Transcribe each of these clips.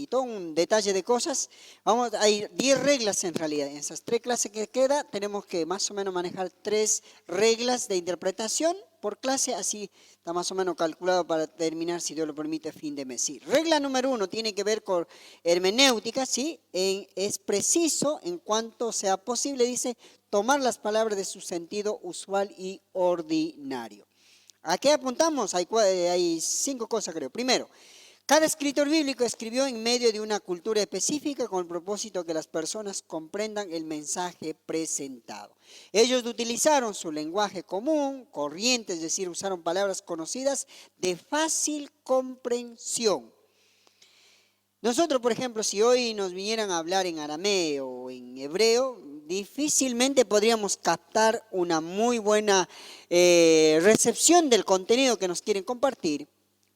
todo un detalle de cosas. Hay 10 reglas en realidad. En esas 3 clases que queda, tenemos que más o menos manejar 3 reglas de interpretación por clase, así está más o menos calculado para terminar, si Dios lo permite, fin de mes. Sí. Regla número 1 tiene que ver con hermenéutica, ¿sí? Es preciso, en cuanto sea posible, dice, tomar las palabras de su sentido usual y ordinario. ¿A qué apuntamos? Hay 5 cosas, creo. Primero, cada escritor bíblico escribió en medio de una cultura específica con el propósito que las personas comprendan el mensaje presentado. Ellos utilizaron su lenguaje común, corriente, es decir, usaron palabras conocidas de fácil comprensión. Nosotros, por ejemplo, si hoy nos vinieran a hablar en arameo o en hebreo, difícilmente podríamos captar una muy buena recepción del contenido que nos quieren compartir.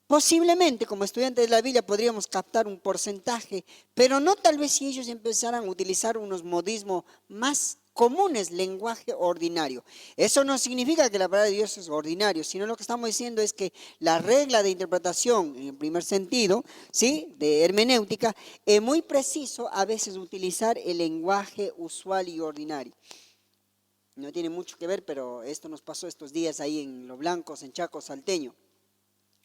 Posiblemente, como estudiantes de la Biblia, podríamos captar un porcentaje, pero no tal vez si ellos empezaran a utilizar unos modismos más comunes, lenguaje ordinario. Eso no significa que la palabra de Dios es ordinario, sino lo que estamos diciendo es que la regla de interpretación, en el primer sentido, ¿sí?, de hermenéutica, es muy preciso a veces utilizar el lenguaje usual y ordinario. No tiene mucho que ver, pero esto nos pasó estos días ahí en Los Blancos, en Chaco Salteño.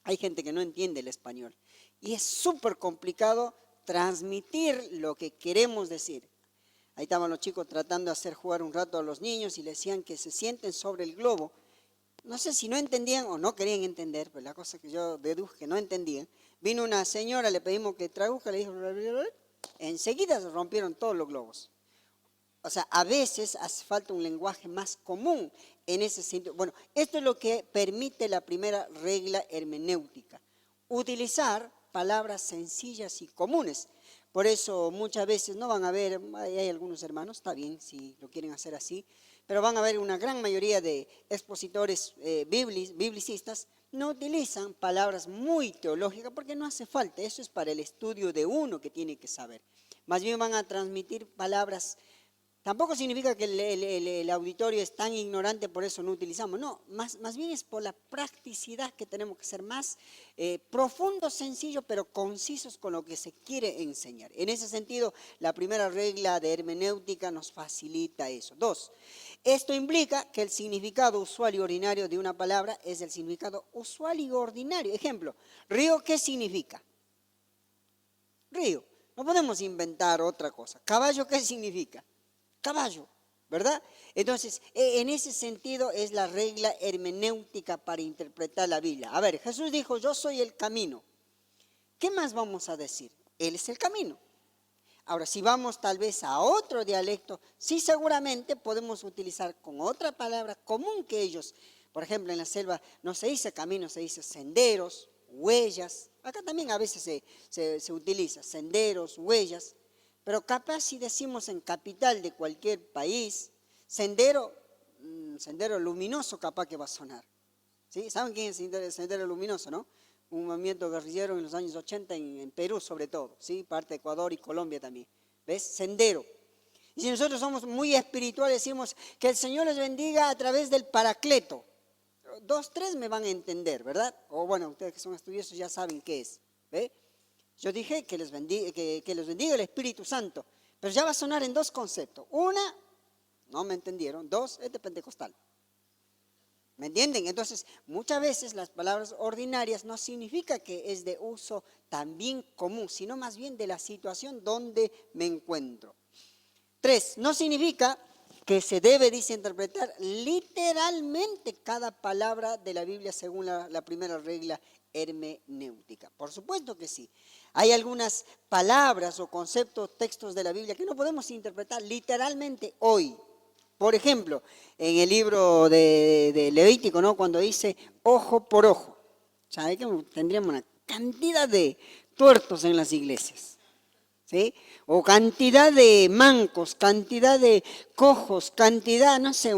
Hay gente que no entiende el español y es súper complicado transmitir lo que queremos decir. Ahí estaban los chicos tratando de hacer jugar un rato a los niños y les decían que se sienten sobre el globo. No sé si no entendían o no querían entender, pero la cosa que yo deduje que no entendían. Vino una señora, le pedimos que traduzca, le dijo, enseguida se rompieron todos los globos. O sea, a veces hace falta un lenguaje más común en ese sentido. Bueno, esto es lo que permite la primera regla hermenéutica. Utilizar palabras sencillas y comunes. Por eso muchas veces no van a ver, hay algunos hermanos, está bien si lo quieren hacer así, pero van a ver una gran mayoría de expositores biblicistas no utilizan palabras muy teológicas porque no hace falta. Eso es para el estudio de uno que tiene que saber. Más bien van a transmitir palabras. Tampoco significa que el auditorio es tan ignorante, por eso no utilizamos. No, más bien es por la practicidad que tenemos que ser más profundos, sencillos, pero concisos con lo que se quiere enseñar. En ese sentido, la primera regla de hermenéutica nos facilita eso. 2, esto implica que el significado usual y ordinario de una palabra es el significado usual y ordinario. Ejemplo, río, ¿qué significa? Río. No podemos inventar otra cosa. Caballo, ¿qué significa? Caballo, ¿verdad? Entonces, en ese sentido es la regla hermenéutica para interpretar la Biblia. A ver, Jesús dijo, yo soy el camino. ¿Qué más vamos a decir? Él es el camino. Ahora, si vamos tal vez a otro dialecto, sí seguramente podemos utilizar con otra palabra común que ellos. Por ejemplo, en la selva no se dice camino, se dice senderos, huellas. Acá también a veces se utiliza senderos, huellas. Pero capaz si decimos en capital de cualquier país, sendero luminoso capaz que va a sonar. ¿Sí? ¿Saben quién es el sendero luminoso, no? Un movimiento guerrillero en los años 80 en Perú sobre todo, ¿sí? Parte de Ecuador y Colombia también. ¿Ves? Sendero. Y si nosotros somos muy espirituales, decimos que el Señor les bendiga a través del Paracleto. 2, 3 me van a entender, ¿verdad? O bueno, ustedes que son estudiosos ya saben qué es. ¿Ve? Yo dije que les bendiga el Espíritu Santo, pero ya va a sonar en 2 conceptos. Una, no me entendieron. 2, es de pentecostal. ¿Me entienden? Entonces, muchas veces las palabras ordinarias no significa que es de uso también común, sino más bien de la situación donde me encuentro. 3, no significa que se debe, dice, interpretar literalmente cada palabra de la Biblia según la primera regla hermenéutica. Por supuesto que sí. Hay algunas palabras o conceptos, textos de la Biblia que no podemos interpretar literalmente hoy. Por ejemplo, en el libro de Levítico, ¿no? Cuando dice ojo por ojo. ¿Sabe que tendríamos una cantidad de tuertos en las iglesias? ¿Sí? O cantidad de mancos, cantidad de cojos, cantidad, no sé,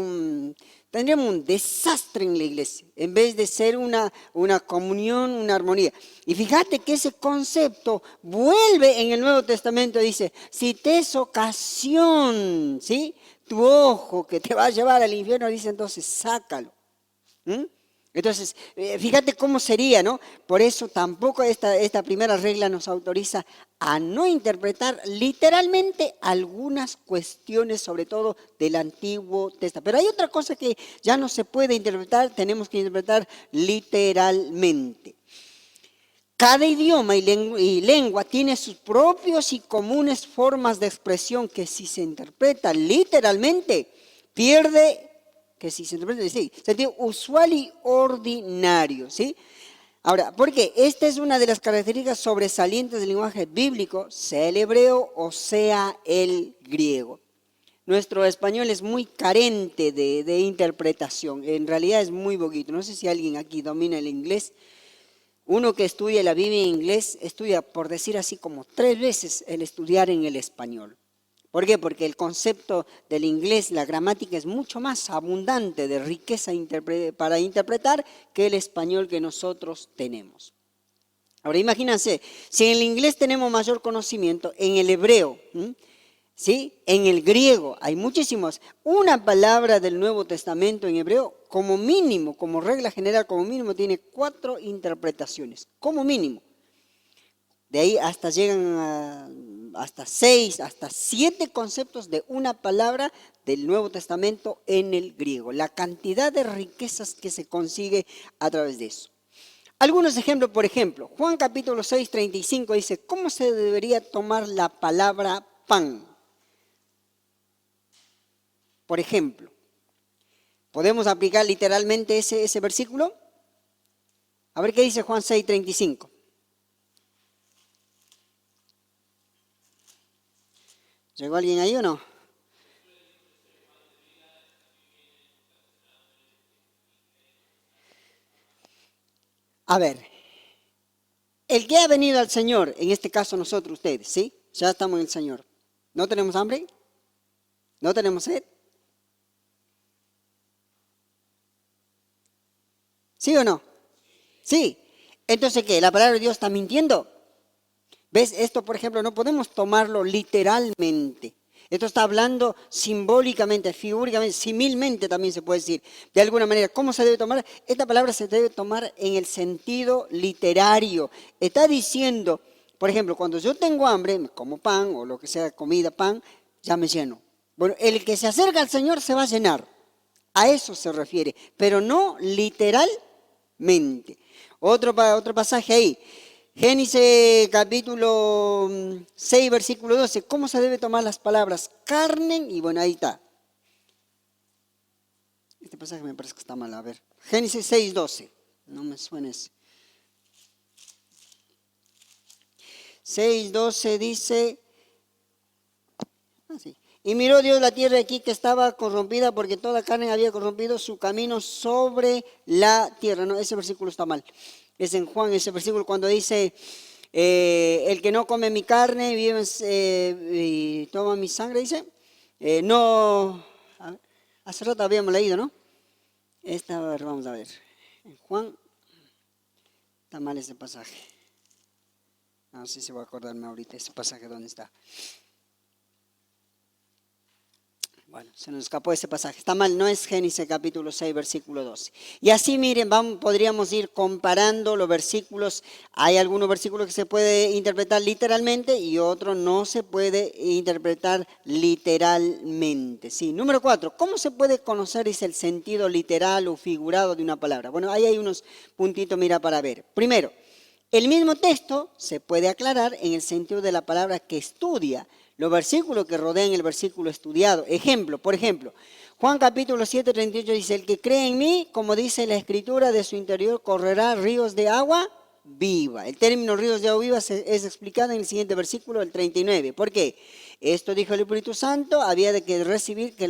tendríamos un desastre en la iglesia, en vez de ser una comunión, una armonía. Y fíjate que ese concepto vuelve en el Nuevo Testamento, dice, si te es ocasión, ¿sí?, tu ojo que te va a llevar al infierno, dice entonces, sácalo. Entonces, fíjate cómo sería, ¿no? Por eso tampoco esta primera regla nos autoriza a no interpretar literalmente algunas cuestiones, sobre todo del Antiguo Testamento. Pero hay otra cosa que ya no se puede interpretar, tenemos que interpretar literalmente. Cada idioma y lengua tiene sus propios y comunes formas de expresión que si se interpreta literalmente, pierde, que si se interpreta, sí, sentido usual y ordinario, ¿sí? Ahora, porque esta es una de las características sobresalientes del lenguaje bíblico, sea el hebreo o sea el griego. Nuestro español es muy carente de interpretación, en realidad es muy poquito. No sé si alguien aquí domina el inglés. Uno que estudia la Biblia en inglés estudia, por decir así, como 3 veces el estudiar en el español. ¿Por qué? Porque el concepto del inglés, la gramática es mucho más abundante de riqueza para interpretar que el español que nosotros tenemos. Ahora imagínense, si en el inglés tenemos mayor conocimiento, en el hebreo, ¿sí? En el griego hay muchísimos. Una palabra del Nuevo Testamento en hebreo, como mínimo, como regla general, como mínimo, tiene 4 interpretaciones, como mínimo. De ahí hasta llegan hasta 6, hasta 7 conceptos de una palabra del Nuevo Testamento en el griego. La cantidad de riquezas que se consigue a través de eso. Algunos ejemplos, por ejemplo, Juan capítulo 6, 35 dice, ¿cómo se debería tomar la palabra pan? Por ejemplo, ¿podemos aplicar literalmente ese versículo? A ver qué dice Juan 6, 35. ¿Llegó alguien ahí o no? A ver, el que ha venido al Señor, en este caso nosotros, ustedes, ¿sí? Ya estamos en el Señor. ¿No tenemos hambre? ¿No tenemos sed? ¿Sí o no? Sí. Entonces, ¿qué? ¿La palabra de Dios está mintiendo? ¿Ves? Esto, por ejemplo, no podemos tomarlo literalmente. Esto está hablando simbólicamente, figúricamente, similmente también se puede decir. De alguna manera, ¿cómo se debe tomar? Esta palabra se debe tomar en el sentido literario. Está diciendo, por ejemplo, cuando yo tengo hambre, como pan o lo que sea, comida, pan, ya me lleno. Bueno, el que se acerca al Señor se va a llenar. A eso se refiere, pero no literalmente. Otro pasaje ahí. Génesis capítulo 6, versículo 12. ¿Cómo se debe tomar las palabras? Carne, y bueno, ahí está. Este pasaje me parece que está mal, a ver. Génesis 6, 12. No me suena ese. 6, 12 dice, sí. Y miró Dios la tierra aquí que estaba corrompida porque toda carne había corrompido su camino sobre la tierra. No, ese versículo está mal. Es en Juan ese versículo cuando dice, el que no come mi carne vive, y toma mi sangre, dice, no, hace rato habíamos leído, ¿no? A ver, vamos a ver. En Juan, está mal ese pasaje. No sé si voy a acordarme ahorita ese pasaje dónde está. Bueno, se nos escapó ese pasaje. Está mal, no es Génesis capítulo 6, versículo 12. Y así, miren, podríamos ir comparando los versículos. Hay algunos versículos que se puede interpretar literalmente y otros no se puede interpretar literalmente. Sí, número 4. ¿Cómo se puede conocer el sentido literal o figurado de una palabra? Bueno, ahí hay unos puntitos, mira, para ver. Primero, el mismo texto se puede aclarar en el sentido de la palabra que estudia. Los versículos que rodean el versículo estudiado. Ejemplo, por ejemplo, Juan capítulo 7, 38 dice, el que cree en mí, como dice la Escritura, de su interior correrá ríos de agua viva. El término ríos de agua viva es explicado en el siguiente versículo, el 39. ¿Por qué? Esto dijo el Espíritu Santo, había de que recibir que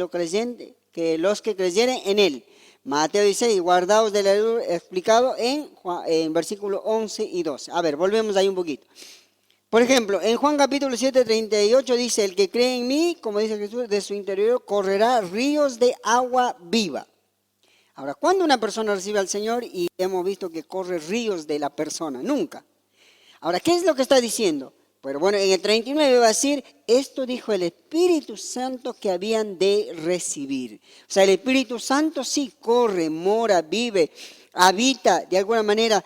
los que creyeren en él. Mateo dice, y guardaos de la luz, explicado en versículo 11 y 12. A ver, volvemos ahí un poquito. Por ejemplo, en Juan capítulo 7, 38 dice, el que cree en mí, como dice Jesús, de su interior correrá ríos de agua viva. Ahora, ¿cuándo una persona recibe al Señor y hemos visto que corre ríos de la persona? Nunca. Ahora, ¿qué es lo que está diciendo? Pero bueno, en el 39 va a decir, esto dijo el Espíritu Santo que habían de recibir. O sea, el Espíritu Santo sí corre, mora, vive, habita de alguna manera,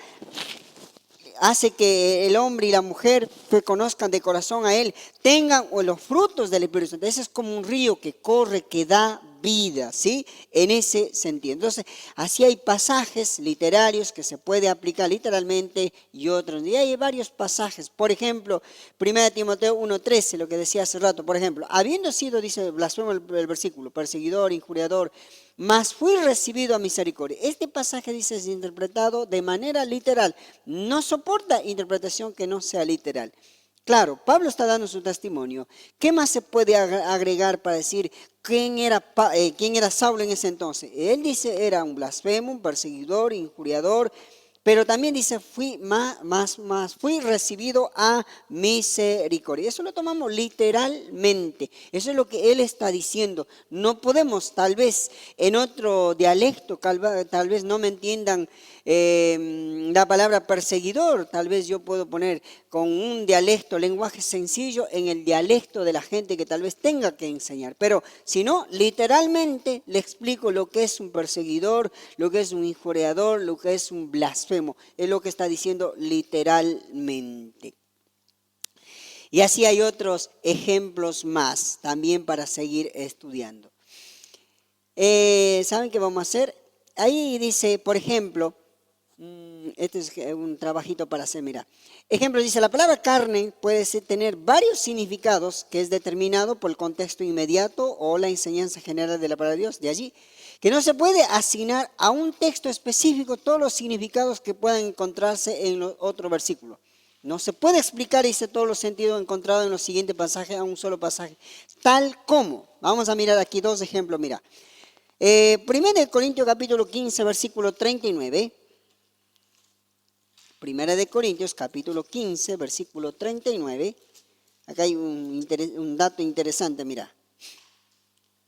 hace que el hombre y la mujer que conozcan de corazón a Él, tengan los frutos del Espíritu Santo. Ese es como un río que corre, que da vida, ¿sí? En ese sentido. Entonces, así hay pasajes literarios que se puede aplicar literalmente y otros. Y hay varios pasajes. Por ejemplo, 1 Timoteo 1:13, lo que decía hace rato. Por ejemplo, habiendo sido, dice, blasfemo el versículo, perseguidor, injuriador, mas fui recibido a misericordia. Este pasaje dice, es interpretado de manera literal. No soporta interpretación que no sea literal. Claro, Pablo está dando su testimonio. ¿Qué más se puede agregar para decir quién era Saulo en ese entonces? Él dice, era un blasfemo, un perseguidor, injuriador, pero también dice, fui recibido a misericordia. Eso lo tomamos literalmente. Eso es lo que él está diciendo. No podemos, tal vez en otro dialecto, tal vez no me entiendan la palabra perseguidor. Tal vez yo puedo poner con un dialecto, lenguaje sencillo, en el dialecto de la gente que tal vez tenga que enseñar. Pero si no, literalmente le explico lo que es un perseguidor, lo que es un injuriador, lo que es un blasfemo. Es lo que está diciendo literalmente. Y así hay otros ejemplos más también para seguir estudiando. ¿Saben qué vamos a hacer? Ahí dice, por ejemplo, este es un trabajito para hacer, mira. Ejemplo, dice, la palabra carne puede tener varios significados que es determinado por el contexto inmediato o la enseñanza general de la palabra de Dios. De allí, que no se puede asignar a un texto específico todos los significados que puedan encontrarse en otro versículo. No se puede explicar, dice, todos los sentidos encontrados en los siguientes pasajes a un solo pasaje. Tal como, vamos a mirar aquí dos ejemplos, mira. 1 Corintios capítulo 15, versículo 39. 1 Corintios capítulo 15, versículo 39. Acá hay un dato interesante, mira.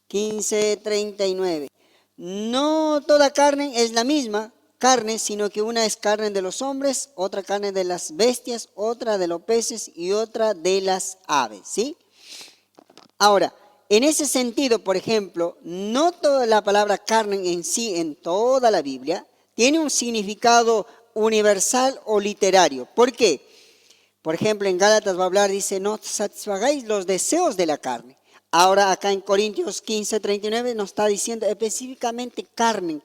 15:39. No toda carne es la misma carne, sino que una es carne de los hombres, otra carne de las bestias, otra de los peces y otra de las aves, ¿sí? Ahora, en ese sentido, por ejemplo, no toda la palabra carne en sí, en toda la Biblia, tiene un significado universal o literario. ¿Por qué? Por ejemplo, en Gálatas va a hablar, dice, no satisfagáis los deseos de la carne. Ahora acá en Corintios 15:39 nos está diciendo específicamente carne,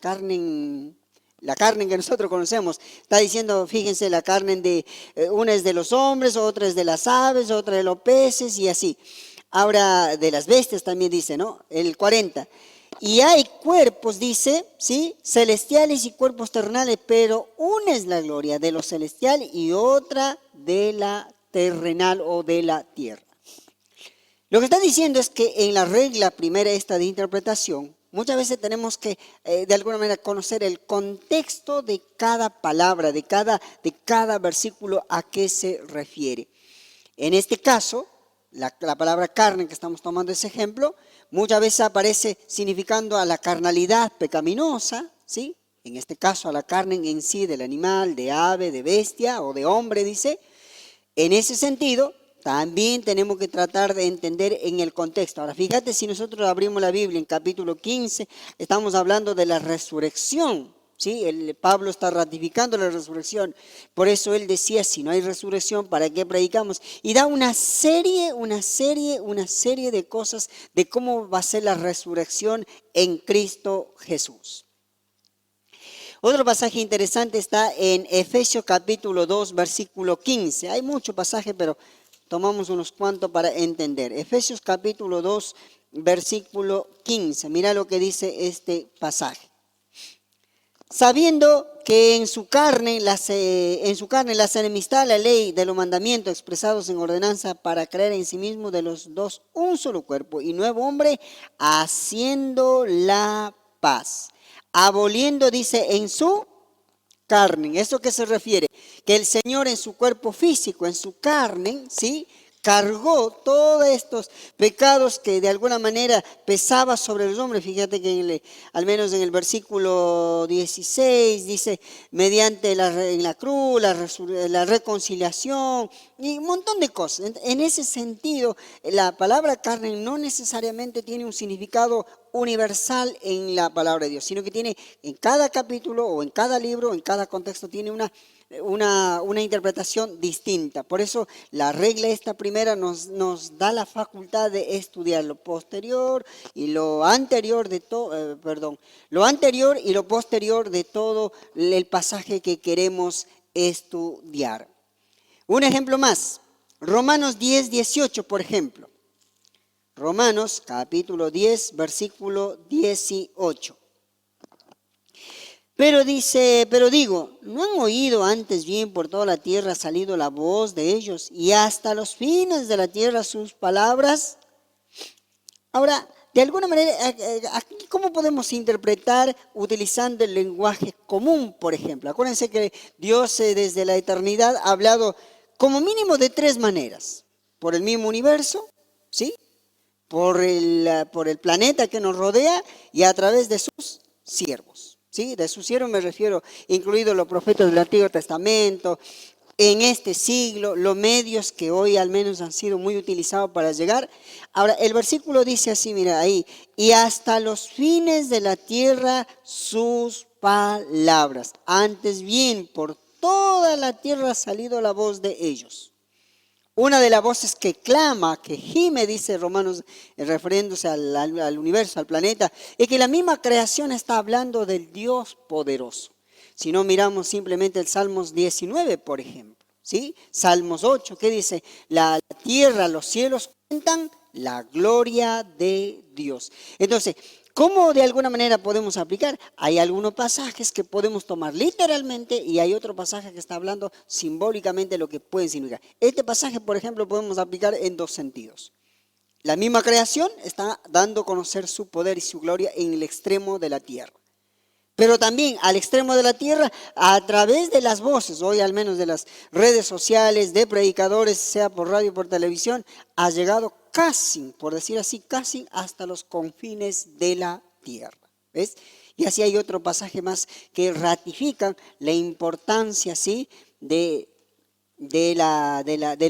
la carne que nosotros conocemos. Está diciendo, fíjense, la carne una es de los hombres, otra es de las aves, otra de los peces y así. Ahora de las bestias también dice, ¿no? El 40. Y hay cuerpos, dice, ¿sí? Celestiales y cuerpos terrenales, pero una es la gloria de lo celestial y otra de la terrenal o de la tierra. Lo que está diciendo es que en la regla primera esta de interpretación, muchas veces tenemos que de alguna manera conocer el contexto de cada palabra, de cada versículo a qué se refiere. En este caso, la palabra carne que estamos tomando ese ejemplo, muchas veces aparece significando a la carnalidad pecaminosa, ¿sí? En este caso a la carne en sí del animal, de ave, de bestia o de hombre, dice. En ese sentido, también tenemos que tratar de entender en el contexto. Ahora, fíjate, si nosotros abrimos la Biblia en capítulo 15, estamos hablando de la resurrección. ¿Sí? Pablo está ratificando la resurrección. Por eso él decía, si no hay resurrección, ¿para qué predicamos? Y da una serie de cosas de cómo va a ser la resurrección en Cristo Jesús. Otro pasaje interesante está en Efesios capítulo 2, versículo 15. Hay mucho pasaje, pero tomamos unos cuantos para entender. Efesios capítulo 2, versículo 15. Mira lo que dice este pasaje. Sabiendo que en su carne las enemistad la ley de los mandamientos expresados en ordenanza para crear en sí mismo de los dos un solo cuerpo y nuevo hombre, haciendo la paz. Aboliendo, dice, en su carne. ¿Eso qué se refiere? Que el Señor en su cuerpo físico, en su carne, ¿sí?, cargó todos estos pecados que de alguna manera pesaba sobre los hombres. Fíjate que al menos en el versículo 16 dice, mediante en la cruz, la reconciliación y un montón de cosas. En ese sentido, la palabra carne no necesariamente tiene un significado universal en la palabra de Dios, sino que tiene en cada capítulo o en cada libro, en cada contexto, tiene una interpretación distinta. Por eso la regla esta primera nos da la facultad de estudiar lo posterior y lo anterior de todo, lo anterior y lo posterior de todo el pasaje que queremos estudiar. Un ejemplo más, Romanos 10, 18, por ejemplo. Romanos capítulo 10, versículo 18. Pero digo, ¿no han oído antes bien por toda la tierra ha salido la voz de ellos y hasta los fines de la tierra sus palabras? Ahora, de alguna manera, aquí, ¿cómo podemos interpretar utilizando el lenguaje común, por ejemplo? Acuérdense que Dios desde la eternidad ha hablado como mínimo de tres maneras. Por el mismo universo, ¿sí? Por el planeta que nos rodea y a través de sus siervos. ¿Sí? De sus siervos me refiero, incluidos los profetas del Antiguo Testamento, en este siglo, los medios que hoy al menos han sido muy utilizados para llegar. Ahora, el versículo dice así, mira ahí, y hasta los fines de la tierra sus palabras. Antes bien, por toda la tierra ha salido la voz de ellos. Una de las voces que clama, que gime, dice Romanos, refiriéndose al universo, al planeta, es que la misma creación está hablando del Dios poderoso. Si no miramos simplemente el Salmos 19, por ejemplo, ¿sí? Salmos 8, ¿qué dice? La tierra, los cielos cuentan la gloria de Dios. Entonces, ¿cómo de alguna manera podemos aplicar? Hay algunos pasajes que podemos tomar literalmente y hay otro pasaje que está hablando simbólicamente lo que puede significar. Este pasaje, por ejemplo, podemos aplicar en dos sentidos. La misma creación está dando a conocer su poder y su gloria en el extremo de la tierra. Pero también al extremo de la tierra, a través de las voces, hoy al menos de las redes sociales, de predicadores, sea por radio o por televisión, ha llegado casi, por decir así, casi hasta los confines de la tierra. ¿Ves? Y así hay otro pasaje más que ratifican la importancia, ¿sí?, del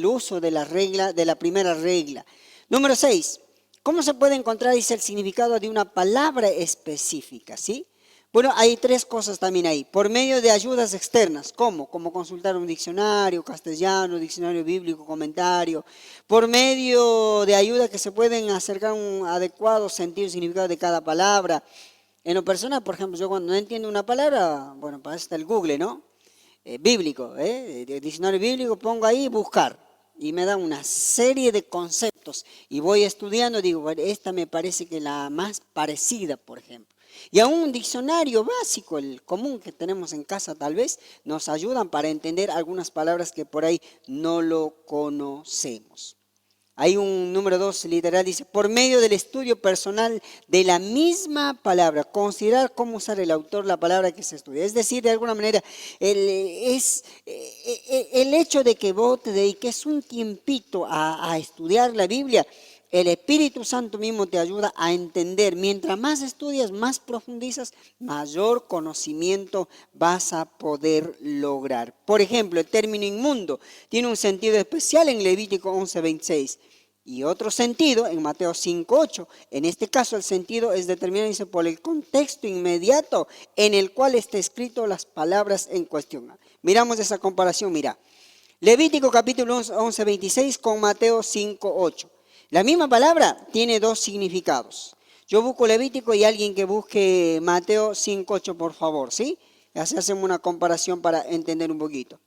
uso de la regla, de la primera regla. Número 6. ¿Cómo se puede encontrar, dice, el significado de una palabra específica? ¿Sí? Bueno, hay tres cosas también ahí. Por medio de ayudas externas. ¿Cómo? Como consultar un diccionario castellano, diccionario bíblico, comentario. Por medio de ayudas que se pueden acercar a un adecuado sentido y significado de cada palabra. En lo personal, por ejemplo, yo cuando no entiendo una palabra, bueno, para eso está el Google, ¿no? Bíblico, diccionario bíblico, pongo ahí buscar. Y me da una serie de conceptos. Y voy estudiando, digo, bueno, esta me parece que la más parecida, por ejemplo. Y aún un diccionario básico, el común que tenemos en casa tal vez, nos ayudan para entender algunas palabras que por ahí no lo conocemos. Hay un número 2 literal, dice, por medio del estudio personal de la misma palabra, considerar cómo usar el autor la palabra que se estudia. Es decir, de alguna manera, el hecho de que vos te dediques un tiempito a estudiar la Biblia, el Espíritu Santo mismo te ayuda a entender. Mientras más estudias, más profundizas, mayor conocimiento vas a poder lograr. Por ejemplo, el término inmundo tiene un sentido especial en Levítico 11:26 y otro sentido en Mateo 5:8. En este caso el sentido es determinado, dice, por el contexto inmediato en el cual está escrito las palabras en cuestión. Miramos esa comparación, mira. Levítico capítulo 11:26 con Mateo 5:8. La misma palabra tiene dos significados. Yo busco Levítico y alguien que busque Mateo 5:8, por favor, ¿sí? Así hacemos una comparación para entender un poquito.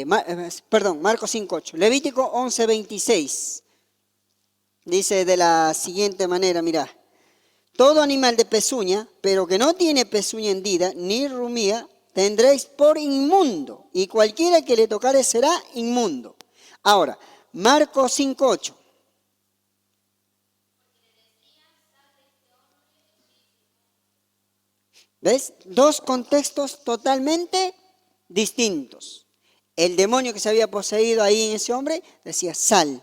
Marcos 5:8. Levítico 11:26. Dice de la siguiente manera, mira. Todo animal de pezuña, pero que no tiene pezuña hendida, ni rumía, tendréis por inmundo, y cualquiera que le tocare será inmundo. Ahora, Marcos 5:8. ¿Ves? Dos contextos totalmente distintos. El demonio que se había poseído ahí en ese hombre decía, sal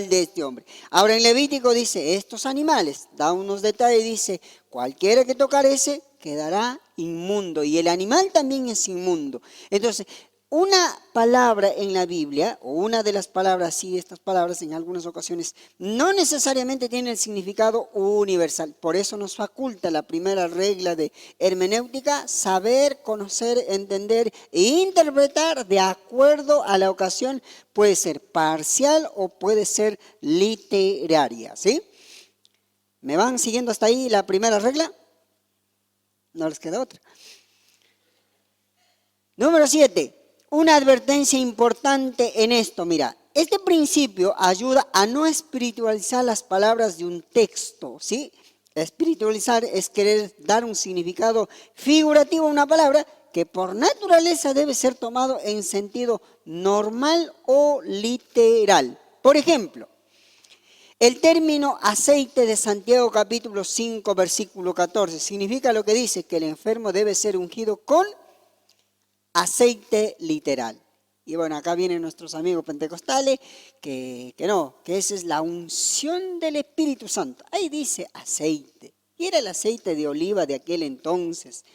de este hombre. Ahora en Levítico dice, estos animales, da unos detalles, dice, cualquiera que tocare ese quedará inmundo. Y el animal también es inmundo. Entonces, Una palabra en la Biblia, o una de las palabras, sí, estas palabras en algunas ocasiones, no necesariamente tienen el significado universal. Por eso nos faculta la primera regla de hermenéutica, saber, conocer, entender e interpretar de acuerdo a la ocasión. Puede ser parcial o puede ser literaria, ¿sí? ¿Me van siguiendo hasta ahí la primera regla? No les queda otra. Número 7. Una advertencia importante en esto, mira, este principio ayuda a no espiritualizar las palabras de un texto, ¿sí? Espiritualizar es querer dar un significado figurativo a una palabra que por naturaleza debe ser tomado en sentido normal o literal. Por ejemplo, el término aceite de Santiago capítulo 5 versículo 14 significa lo que dice, que el enfermo debe ser ungido con aceite literal. Y bueno, acá vienen nuestros amigos pentecostales que no, que esa es la unción del Espíritu Santo. Ahí dice aceite. Y era el aceite de oliva de aquel entonces.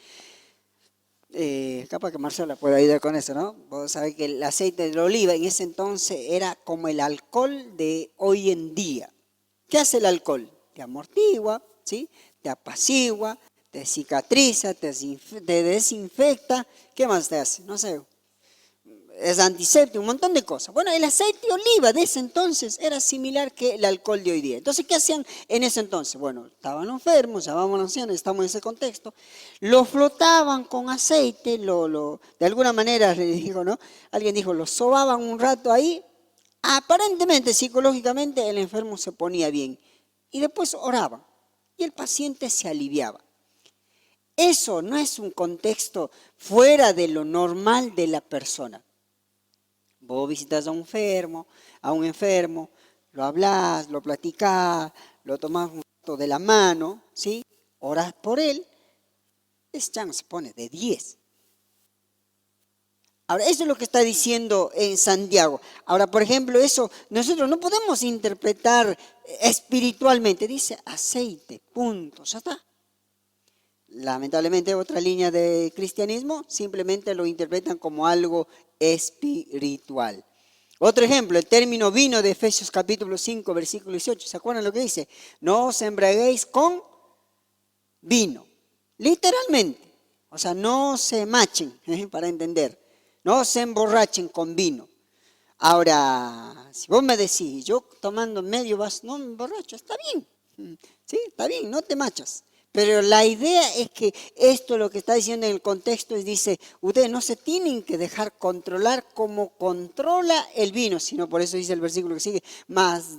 Capaz que Marcela puede ayudar con eso, ¿no? Vos sabés que el aceite de oliva en ese entonces era como el alcohol de hoy en día. ¿Qué hace el alcohol? Te amortigua, ¿sí? Te apacigua, te cicatriza, te desinfecta. ¿Qué más te hace? No sé. Es antiséptico, un montón de cosas. Bueno, el aceite de oliva de ese entonces era similar que el alcohol de hoy día. Entonces, ¿qué hacían en ese entonces? Bueno, estaban enfermos, ya vamos ancianos, estamos en ese contexto. Lo flotaban con aceite, de alguna manera, le dijo, ¿no? Alguien dijo, lo sobaban un rato ahí. Aparentemente, psicológicamente, el enfermo se ponía bien. Y después oraban. Y el paciente se aliviaba. Eso no es un contexto fuera de lo normal de la persona. Vos visitas a un enfermo, lo hablas, lo platicás, lo tomás un rato de la mano, ¿sí? Orás por él, ese ya no se pone de 10. Ahora, eso es lo que está diciendo en Santiago. Ahora, por ejemplo, eso nosotros no podemos interpretar espiritualmente. Dice aceite, punto, ya está. Lamentablemente, otra línea de cristianismo simplemente lo interpretan como algo espiritual. Otro ejemplo, el término vino de Efesios capítulo 5, versículo 18. ¿Se acuerdan lo que dice? No os embriaguéis con vino. Literalmente. O sea, no se machen, para entender. No se emborrachen con vino. Ahora, si vos me decís, yo tomando medio vaso, no me emborracho, está bien. Sí, está bien, no te machas. Pero la idea es que esto lo que está diciendo en el contexto es, dice, ustedes no se tienen que dejar controlar como controla el vino, sino por eso dice el versículo que sigue,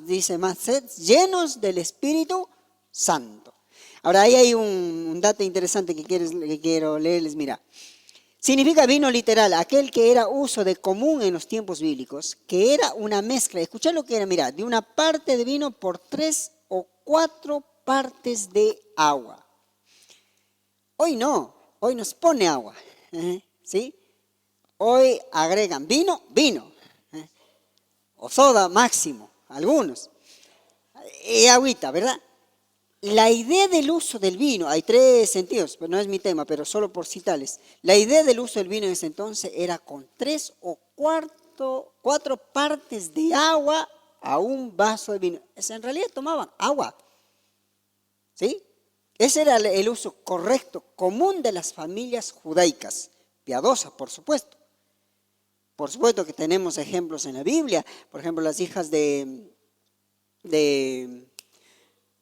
dice, más sed llenos del Espíritu Santo. Ahora ahí hay un dato interesante que quiero leerles, mira. Significa vino literal, aquel que era uso de común en los tiempos bíblicos, que era una mezcla, escuchá lo que era, mira, de una parte de vino por 3 o 4 partes de agua. Hoy no se pone agua, ¿sí? Hoy agregan vino, o soda máximo, algunos, y agüita, ¿verdad? La idea del uso del vino, hay 3 sentidos, pero no es mi tema, pero solo por citarles. La idea del uso del vino en ese entonces era con 3 o 4 partes de agua a un vaso de vino. En realidad tomaban agua, ¿sí? Ese era el uso correcto, común de las familias judaicas, piadosas, por supuesto. Por supuesto que tenemos ejemplos en la Biblia, por ejemplo, las hijas de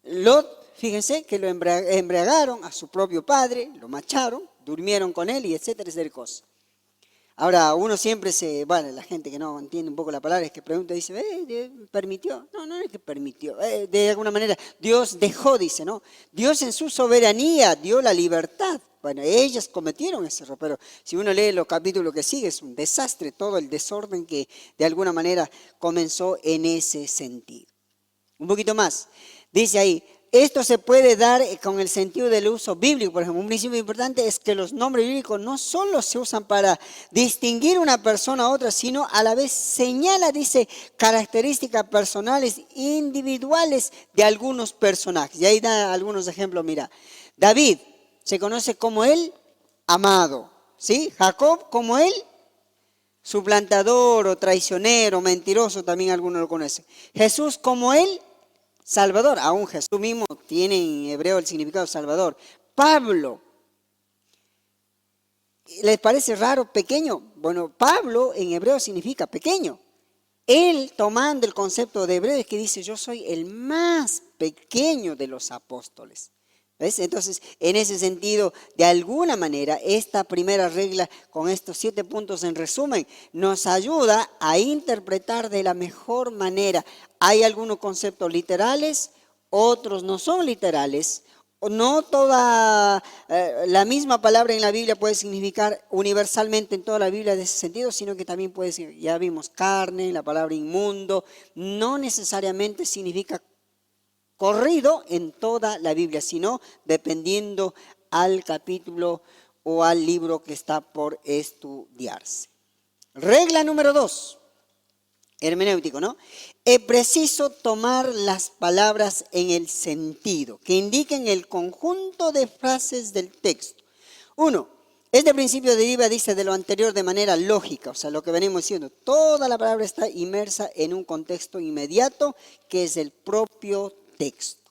Lot, fíjense que lo embriagaron a su propio padre, lo macharon, durmieron con él y etcétera, etcétera cosas. Ahora, uno siempre la gente que no entiende un poco la palabra es que pregunta, dice, ¿permitió? No es que permitió. De alguna manera, Dios dejó, dice, ¿no? Dios en su soberanía dio la libertad. Bueno, ellas cometieron ese error, pero si uno lee los capítulos que sigue, es un desastre todo el desorden que de alguna manera comenzó en ese sentido. Un poquito más. Dice ahí, esto se puede dar con el sentido del uso bíblico. Por ejemplo, un principio importante es que los nombres bíblicos no solo se usan para distinguir una persona a otra, sino a la vez señala, dice, características personales, individuales de algunos personajes. Y ahí da algunos ejemplos, mira. David se conoce como el amado, ¿sí? Jacob como el suplantador o traicionero, mentiroso, también algunos lo conocen. Jesús como el Salvador, aún Jesús mismo tiene en hebreo el significado Salvador. Pablo, ¿les parece raro, pequeño? Bueno, Pablo en hebreo significa pequeño. Él, tomando el concepto de hebreo, es que dice, yo soy el más pequeño de los apóstoles. ¿Ves? Entonces, en ese sentido, de alguna manera, esta primera regla, con estos 7 puntos en resumen, nos ayuda a interpretar de la mejor manera. Hay algunos conceptos literales, otros no son literales. No toda la misma palabra en la Biblia puede significar universalmente en toda la Biblia de ese sentido, sino que también puede ser, ya vimos carne, la palabra inmundo, no necesariamente significa corrido en toda la Biblia, sino dependiendo al capítulo o al libro que está por estudiarse. Regla número 2. Hermenéutico, ¿no? Es preciso tomar las palabras en el sentido, que indiquen el conjunto de frases del texto. 1. Este principio deriva, dice, de lo anterior de manera lógica, o sea, lo que venimos diciendo. Toda la palabra está inmersa en un contexto inmediato, que es el propio texto.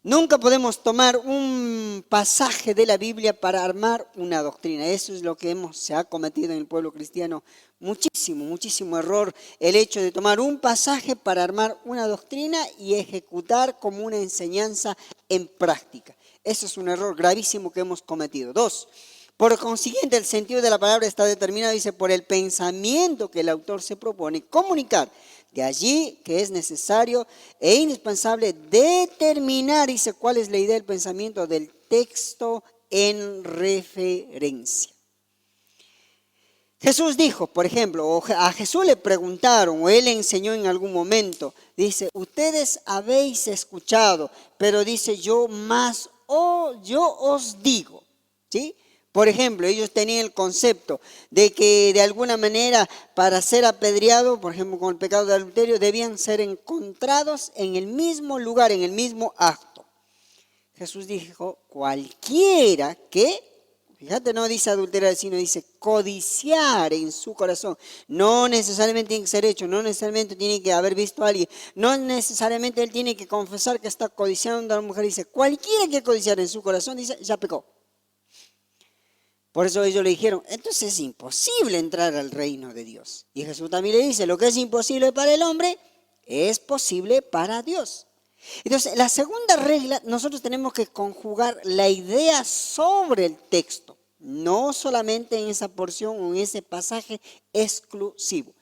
Nunca podemos tomar un pasaje de la Biblia para armar una doctrina. Eso es lo que se ha cometido en el pueblo cristiano. Muchísimo error. El hecho de tomar un pasaje para armar una doctrina y ejecutar como una enseñanza en práctica. Eso es un error gravísimo que hemos cometido. 2. Por consiguiente, el sentido de la palabra está determinado, dice, por el pensamiento que el autor se propone comunicar. De allí que es necesario e indispensable determinar, dice, cuál es la idea del pensamiento del texto en referencia. Jesús dijo, por ejemplo, o a Jesús le preguntaron, o él enseñó en algún momento, dice, ustedes habéis escuchado, pero dice yo os digo, ¿sí? Por ejemplo, ellos tenían el concepto de que de alguna manera para ser apedreado, por ejemplo con el pecado de adulterio, debían ser encontrados en el mismo lugar, en el mismo acto. Jesús dijo, cualquiera que, fíjate, no dice adulterar, sino dice codiciar en su corazón. No necesariamente tiene que ser hecho, no necesariamente tiene que haber visto a alguien, no necesariamente él tiene que confesar que está codiciando a una mujer. Dice, cualquiera que codiciar en su corazón, dice, ya pecó. Por eso ellos le dijeron, entonces es imposible entrar al reino de Dios. Y Jesús también le dice, lo que es imposible para el hombre es posible para Dios. Entonces, la segunda regla, nosotros tenemos que conjugar la idea sobre el texto, no solamente en esa porción o en ese pasaje exclusivo.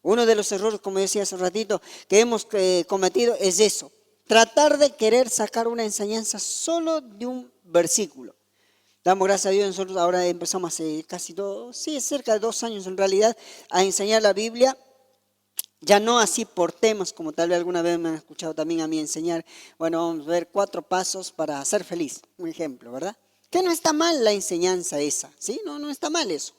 Uno de los errores, como decía hace ratito, que hemos cometido es eso, tratar de querer sacar una enseñanza solo de un versículo. Damos gracias a Dios, nosotros ahora empezamos hace cerca de 2 años en realidad, a enseñar la Biblia, ya no así por temas, como tal vez alguna vez me han escuchado también a mí enseñar. Bueno, vamos a ver 4 pasos para ser feliz, un ejemplo, ¿verdad? Que no está mal la enseñanza esa, ¿sí? No está mal eso.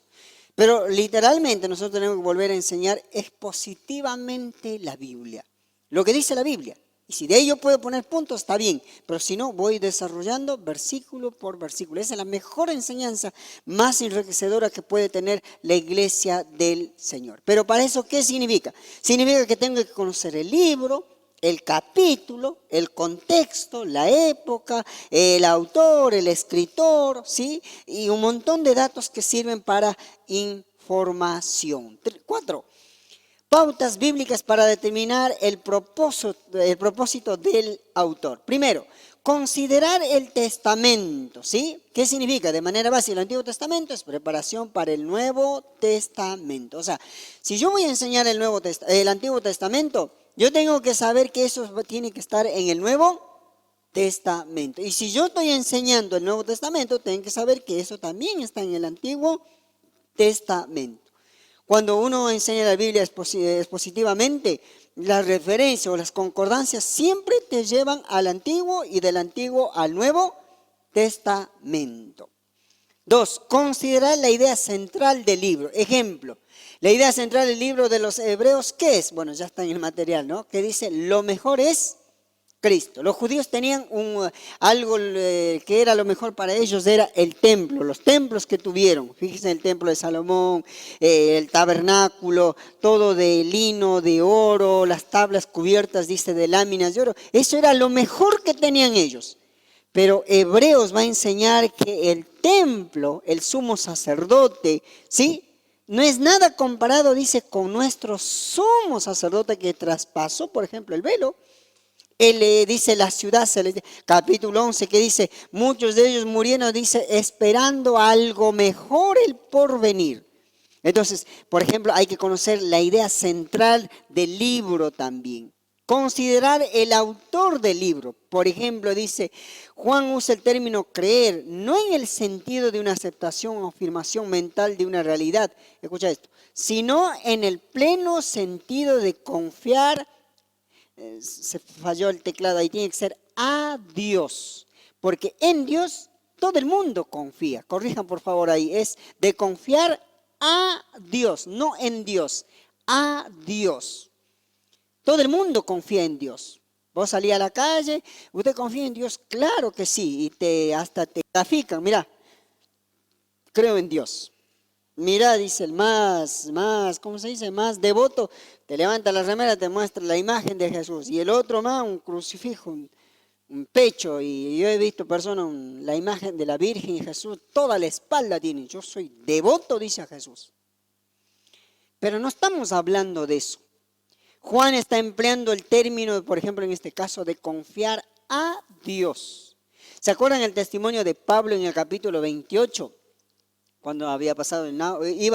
Pero literalmente nosotros tenemos que volver a enseñar expositivamente la Biblia, lo que dice la Biblia. Y si de ahí yo puedo poner puntos, está bien. Pero si no, voy desarrollando versículo por versículo. Esa es la mejor enseñanza, más enriquecedora que puede tener la iglesia del Señor. Pero para eso, ¿qué significa? Significa que tengo que conocer el libro, el capítulo, el contexto, la época, el autor, el escritor, ¿sí? Y un montón de datos que sirven para información. 4. Pautas bíblicas para determinar el propósito del autor. Primero, considerar el testamento, ¿sí? ¿Qué significa? De manera básica, el Antiguo Testamento es preparación para el Nuevo Testamento. O sea, si yo voy a enseñar el Antiguo Testamento, yo tengo que saber que eso tiene que estar en el Nuevo Testamento. Y si yo estoy enseñando el Nuevo Testamento, tengo que saber que eso también está en el Antiguo Testamento. Cuando uno enseña la Biblia expositivamente, las referencias o las concordancias siempre te llevan al Antiguo y del Antiguo al Nuevo Testamento. 2. Considerar la idea central del libro. Ejemplo, la idea central del libro de los Hebreos, ¿qué es? Bueno, ya está en el material, ¿no? Que dice, lo mejor es Cristo. Los judíos tenían algo que era lo mejor para ellos, era el templo, los templos que tuvieron. Fíjense el templo de Salomón, el tabernáculo, todo de lino, de oro, las tablas cubiertas, dice, de láminas de oro. Eso era lo mejor que tenían ellos. Pero Hebreos va a enseñar que el templo, el sumo sacerdote, ¿sí?, no es nada comparado, dice, con nuestro sumo sacerdote que traspasó, por ejemplo, el velo. Él dice la ciudad celestial, capítulo 11, que dice, muchos de ellos murieron, dice, esperando algo mejor, el porvenir. Entonces, por ejemplo, hay que conocer la idea central del libro también. Considerar el autor del libro. Por ejemplo, dice, Juan usa el término creer, no en el sentido de una aceptación o afirmación mental de una realidad, escucha esto, sino en el pleno sentido de confiar. Se falló el teclado ahí, tiene que ser a Dios, porque en Dios todo el mundo confía. Corrijan por favor ahí, es de confiar a Dios, no en Dios, a Dios. Todo el mundo confía en Dios. Vos salís a la calle, ¿usted confía en Dios? Claro que sí, y hasta te grafican, mira, creo en Dios. Mira, dice el más, ¿cómo se dice? Más devoto, te levanta la remera, te muestra la imagen de Jesús. Y el otro más, un crucifijo, un pecho. Y yo he visto personas, la imagen de la Virgen y Jesús, toda la espalda tiene. Yo soy devoto, dice a Jesús. Pero no estamos hablando de eso. Juan está empleando el término, por ejemplo, en este caso, de confiar a Dios. ¿Se acuerdan el testimonio de Pablo en el capítulo 28? Cuando iba a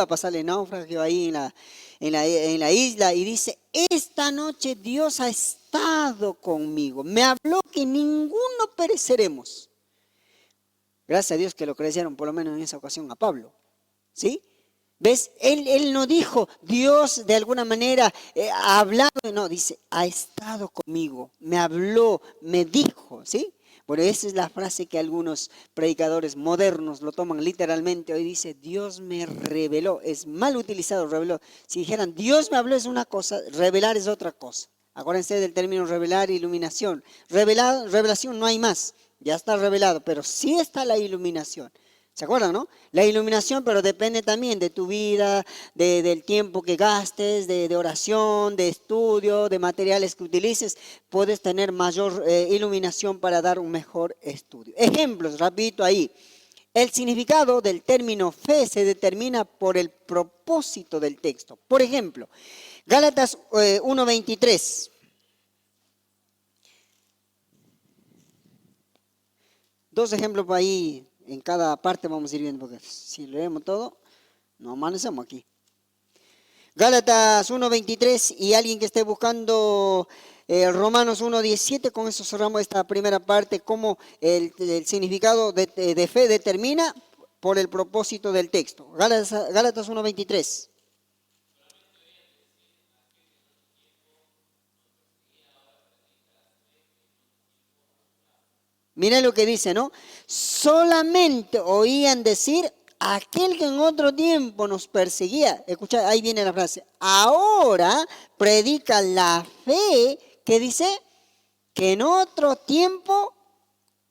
pasar el náufrago ahí en la isla, y dice, esta noche Dios ha estado conmigo, me habló que ninguno pereceremos. Gracias a Dios que lo creyeron, por lo menos en esa ocasión, a Pablo. ¿Sí? ¿Ves? Él no dijo, Dios de alguna manera ha hablado, no, dice, ha estado conmigo, me habló, me dijo, ¿sí? Bueno, esa es la frase que algunos predicadores modernos lo toman literalmente. Hoy dice, Dios me reveló. Es mal utilizado, reveló. Si dijeran, Dios me habló es una cosa, revelar es otra cosa. Acuérdense del término revelar e iluminación. Revelación no hay más, ya está revelado, pero sí está la iluminación. ¿Se acuerdan, no? La iluminación, pero depende también de tu vida, del tiempo que gastes, de oración, de estudio, de materiales que utilices. Puedes tener mayor iluminación para dar un mejor estudio. Ejemplos, repito ahí. El significado del término fe se determina por el propósito del texto. Por ejemplo, Gálatas 1:23. Dos ejemplos por ahí. En cada parte vamos a ir viendo, porque si leemos todo, no amanecemos aquí. Gálatas 1:23 y alguien que esté buscando Romanos 1:17, con eso cerramos esta primera parte, cómo el significado de fe determina por el propósito del texto. Gálatas 1:23. Miren lo que dice, ¿no? Solamente oían decir aquel que en otro tiempo nos perseguía. Escucha, ahí viene la frase. Ahora predica la fe que dice que en otro tiempo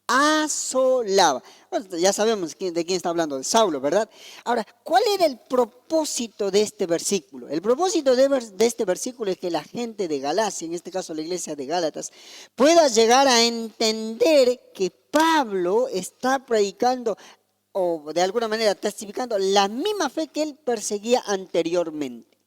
asolaba. Bueno, ya sabemos de quién está hablando, de Saulo, ¿verdad? Ahora, ¿cuál era el propósito de este versículo? El propósito de este versículo es que la gente de Galacia, en este caso la iglesia de Gálatas, pueda llegar a entender que Pablo está predicando o de alguna manera testificando la misma fe que él perseguía anteriormente.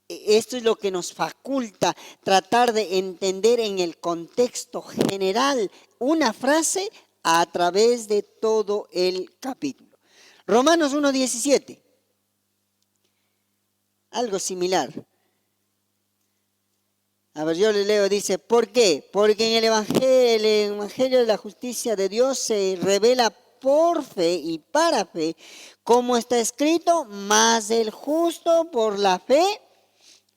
Esto es lo que nos faculta tratar de entender en el contexto general una frase a través de todo el capítulo. Romanos 1:17. Algo similar. A ver, yo le leo, dice, ¿por qué? Porque en el evangelio de la justicia de Dios se revela por fe y para fe, como está escrito, mas el justo por la fe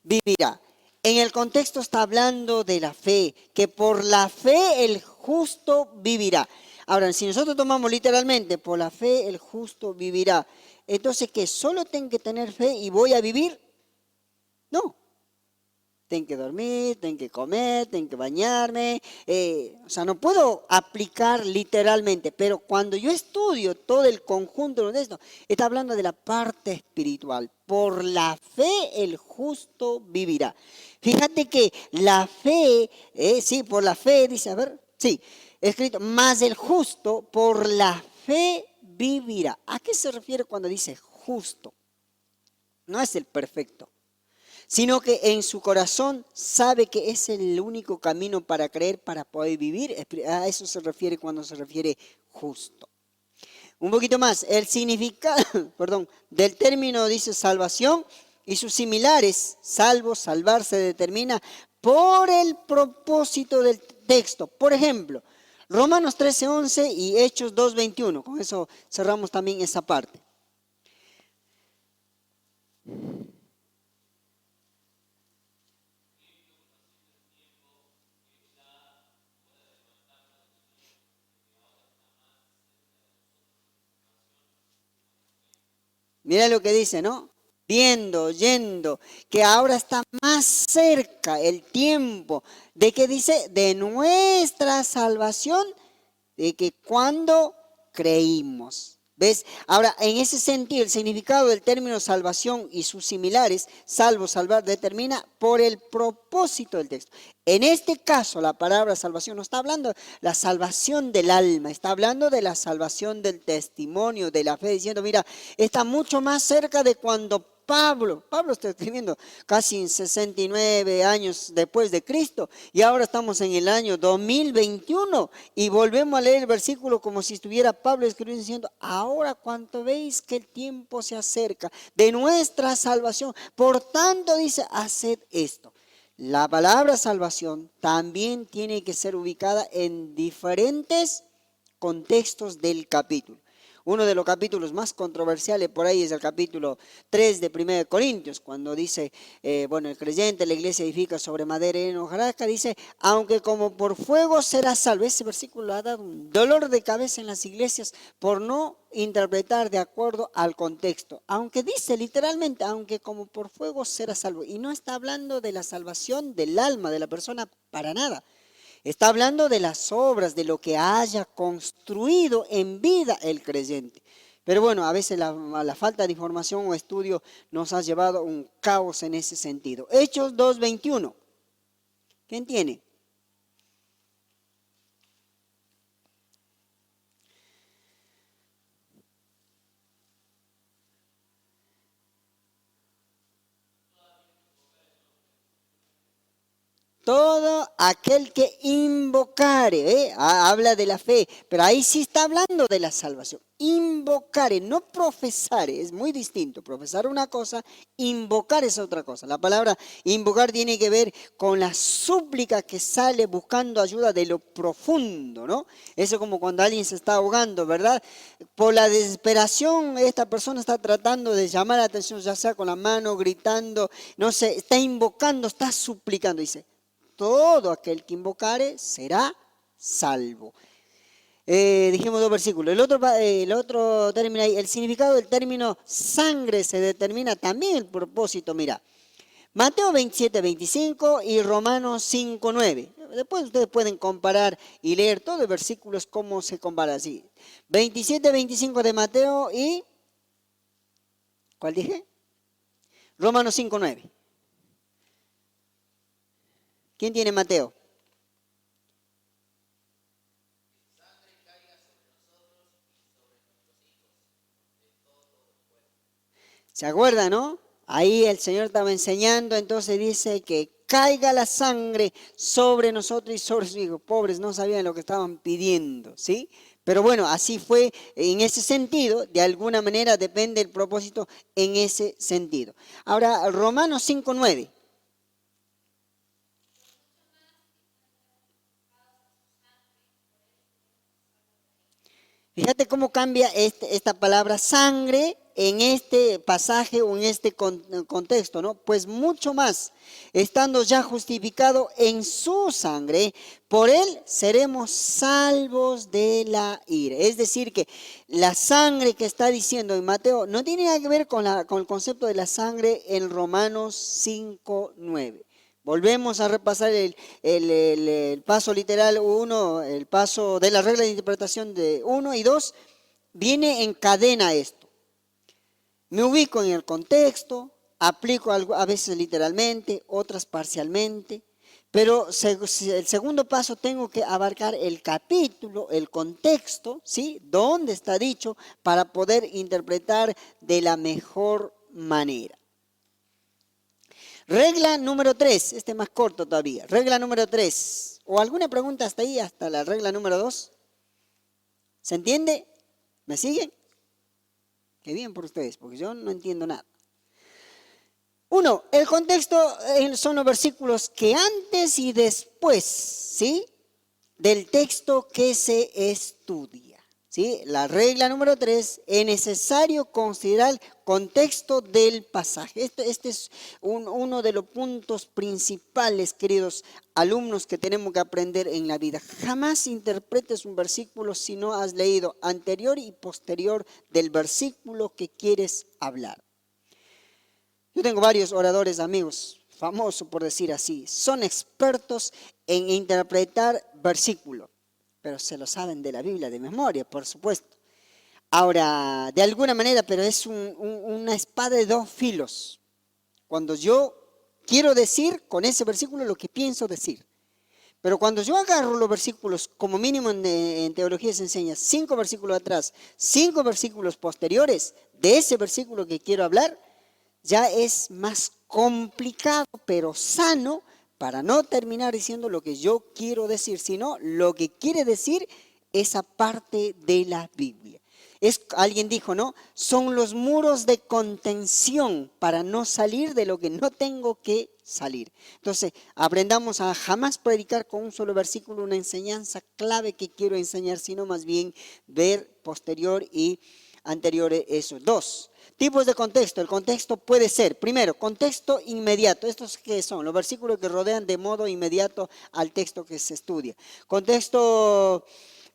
vivirá. En el contexto está hablando de la fe, que por la fe el justo vivirá. Ahora, si nosotros tomamos literalmente, por la fe el justo vivirá, entonces, ¿qué? ¿Solo tengo que tener fe y voy a vivir? No. Tengo que dormir, tengo que comer, tengo que bañarme. O sea, no puedo aplicar literalmente, pero cuando yo estudio todo el conjunto de esto, está hablando de la parte espiritual. Por la fe el justo vivirá. Fíjate que la fe, sí, por la fe, dice, a ver, sí, escrito, más el justo por la fe vivirá. ¿A qué se refiere cuando dice justo? No es el perfecto, sino que en su corazón sabe que es el único camino para creer, para poder vivir. A eso se refiere cuando se refiere justo. Un poquito más, el significado, perdón, del término dice salvación y sus similares, salvo, salvar, se determina por el propósito del texto. Por ejemplo, Romanos 13:11 y Hechos 2:21. Con eso cerramos también esa parte. Mira lo que dice, ¿no? Viendo, oyendo, que ahora está más cerca el tiempo de que dice de nuestra salvación, de que cuando creímos. ¿Ves? Ahora, en ese sentido, el significado del término salvación y sus similares, salvo, salvar, determina por el propósito del texto. En este caso, la palabra salvación no está hablando de la salvación del alma, está hablando de la salvación del testimonio, de la fe, diciendo, mira, está mucho más cerca de cuando Pablo está escribiendo casi 69 años después de Cristo y ahora estamos en el año 2021 y volvemos a leer el versículo como si estuviera Pablo escribiendo diciendo, ahora cuanto veis que el tiempo se acerca de nuestra salvación, por tanto dice, haced esto. La palabra salvación también tiene que ser ubicada en diferentes contextos del capítulo. Uno de los capítulos más controversiales por ahí es el capítulo 3 de 1 Corintios, cuando dice, bueno, el creyente, la iglesia edifica sobre madera y hojarasca, dice, aunque como por fuego será salvo. Ese versículo ha dado un dolor de cabeza en las iglesias por no interpretar de acuerdo al contexto. Aunque dice literalmente, aunque como por fuego será salvo. Y no está hablando de la salvación del alma de la persona para nada. Está hablando de las obras, de lo que haya construido en vida el creyente. Pero bueno, a veces la falta de información o estudio nos ha llevado a un caos en ese sentido. Hechos 2:21. ¿Quién tiene? Todo aquel que invocare, habla de la fe, pero ahí sí está hablando de la salvación. Invocare, no profesar, es muy distinto. Profesar una cosa, invocar es otra cosa. La palabra invocar tiene que ver con la súplica que sale buscando ayuda de lo profundo, ¿no? Eso como cuando alguien se está ahogando, ¿verdad? Por la desesperación, esta persona está tratando de llamar la atención, ya sea con la mano, gritando, no sé, está invocando, está suplicando, dice. Todo aquel que invocare será salvo. Dijimos dos versículos. El otro término ahí, el significado del término sangre se determina también el propósito. Mira, Mateo 27:25 y Romanos 5:9. Después ustedes pueden comparar y leer todos los versículos cómo se compara así. 27:25 de Mateo y... ¿Cuál dije? Romanos 5:9. ¿Quién tiene Mateo? ¿Se acuerdan, no? Ahí el Señor estaba enseñando, entonces dice que caiga la sangre sobre nosotros y sobre sus hijos. Pobres, no sabían lo que estaban pidiendo, ¿sí? Pero bueno, así fue en ese sentido, de alguna manera depende el propósito en ese sentido. Ahora, Romanos 5:9. Fíjate cómo cambia esta palabra sangre en este pasaje o en este contexto, ¿no? Pues mucho más, estando ya justificado en su sangre, por él seremos salvos de la ira. Es decir, que la sangre que está diciendo en Mateo no tiene nada que ver con el concepto de la sangre en Romanos 5:9. Volvemos a repasar el paso literal 1, el paso de la regla de interpretación de 1 y 2. Viene en cadena esto. Me ubico en el contexto, aplico algo, a veces literalmente, otras parcialmente, pero el segundo paso tengo que abarcar el capítulo, el contexto, ¿sí? Dónde está dicho para poder interpretar de la mejor manera. Regla número 3, este es más corto todavía. Regla número 3. ¿O alguna pregunta hasta ahí, hasta la regla número 2? ¿Se entiende? ¿Me siguen? Qué bien por ustedes, porque yo no entiendo nada. 1. El contexto son los versículos que antes y después, ¿sí? Del texto que se estudia. ¿Sí? La regla número 3, es necesario considerar el contexto del pasaje. Este es uno de los puntos principales, queridos alumnos, que tenemos que aprender en la vida. Jamás interpretes un versículo si no has leído anterior y posterior del versículo que quieres hablar. Yo tengo varios oradores amigos, famosos por decir así, son expertos en interpretar versículos, pero se lo saben de la Biblia de memoria, por supuesto. Ahora, de alguna manera, pero es una espada de dos filos. Cuando yo quiero decir con ese versículo lo que pienso decir. Pero cuando yo agarro los versículos, como mínimo en teología se enseña 5 versículos atrás, 5 versículos posteriores de ese versículo que quiero hablar, ya es más complicado, pero sano, para no terminar diciendo lo que yo quiero decir, sino lo que quiere decir esa parte de la Biblia. Alguien dijo, ¿no? Son los muros de contención para no salir de lo que no tengo que salir. Entonces, aprendamos a jamás predicar con un solo versículo una enseñanza clave que quiero enseñar, sino más bien ver posterior y anteriores esos. 2. Tipos de contexto. El contexto puede ser, primero, contexto inmediato. ¿Estos qué son? Los versículos que rodean de modo inmediato al texto que se estudia. Contexto